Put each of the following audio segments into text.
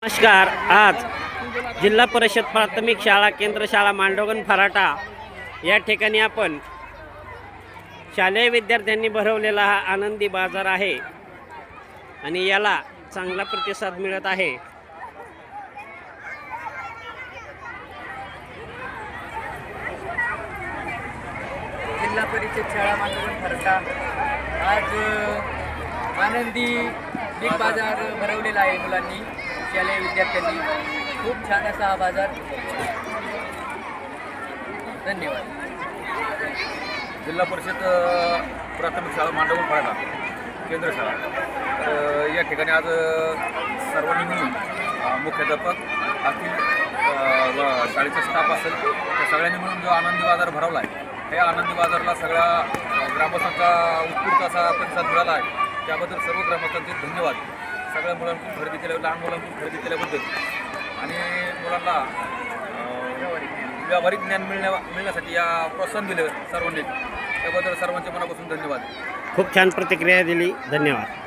नमस्कार. आज जिल्हा परिषद प्राथमिक शाळा केंद्र शाळा मांडवगण फराटा या ठिकाणी आपण शालेय विद्यार्थ्यांनी भरवलेला हा आनंदी बाजार आहे आणि याला चांगला प्रतिसाद मिळत आहे. जिल्हा परिषद शाळा मांडवगण फराटा आज आनंदी बिग बाजार भरवलेला आहे. मुलांनी शालेय विद्यार्थ्यांनी खूप छान असा हा बाजार. धन्यवाद. जिल्हा परिषद प्राथमिक शाळा मांडवगण फराटा केंद्र शाळा तर या ठिकाणी आज सर्वांनी मिळून मुख्याध्यापक असतील शाळेचा स्टाफ असेल त्या सगळ्यांनी मिळून जो आनंदी बाजार भरवला आहे त्या आनंदी बाजारला सगळ्या ग्रामस्थांचा उत्स्फूर्त असा प्रतिसाद मिळाला आहे. त्याबद्दल सर्व ग्रामस्थांचे धन्यवाद. सगळ्या मुलांकडून खरेदी केल्या लहान मुलांकडून खरेदी केल्याबद्दल आणि मुलांना व्यावहारिक ज्ञान मिळण्यासाठी या प्रोत्साहन दिलं सर्वांनी. त्याबद्दल सर्वांचे मनापासून धन्यवाद. खूप छान प्रतिक्रिया दिली. धन्यवाद.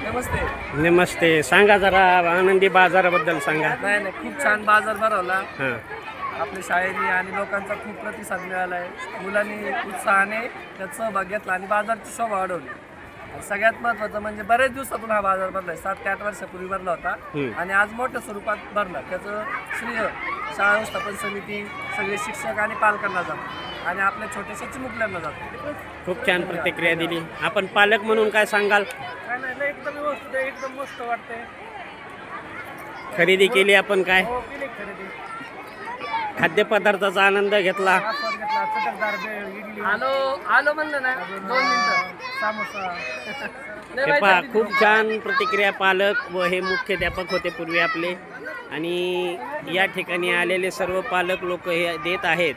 नमस्ते. नमस्ते. सांगा जरा आनंदी बाजाराबद्दल सांगा. नाही खूप छान बाजार भरवला. हां आपल्या शाळेने आणि लोकांचा खूप प्रतिसाद मिळाला आहे. मुलांनी उत्साहाने त्यात सहभाग घेतला आणि बाजारची शोभा वाढवली. आणि सगळ्यात महत्त्वाचं म्हणजे बरेच दिवसातून हा बाजार भरला आहे. 7 ते 8 वर्षापूर्वी भरला होता आणि आज मोठ्या स्वरूपात भरला. त्याचं श्रेय शाळा व्यवस्थापन समिती, सगळे शिक्षक आणि पालकांना जातं आणि आपल्या छोट्याशा चिमुकल्यांना जातं. खूप छान प्रतिक्रिया दिली. आपण पालक म्हणून काय सांगाल? काय नाही एकदम व्यवस्थित आहे. एकदम मस्त वाटतंय. खरेदी केली आपण काय हो केली खरेदी. खाद्यपदार्थाचा आनंद घेतला. आस्वाद घेतला. चटकदार भेळ, इडली. आलो म्हणलं ना 2 मिनिटं. समोसा. हे पहा खूप छान प्रतिक्रिया. पालक व हे मुख्याध्यापक होते पूर्वी आपले आणि या ठिकाणी आलेले सर्व पालक लोक हे देत आहेत.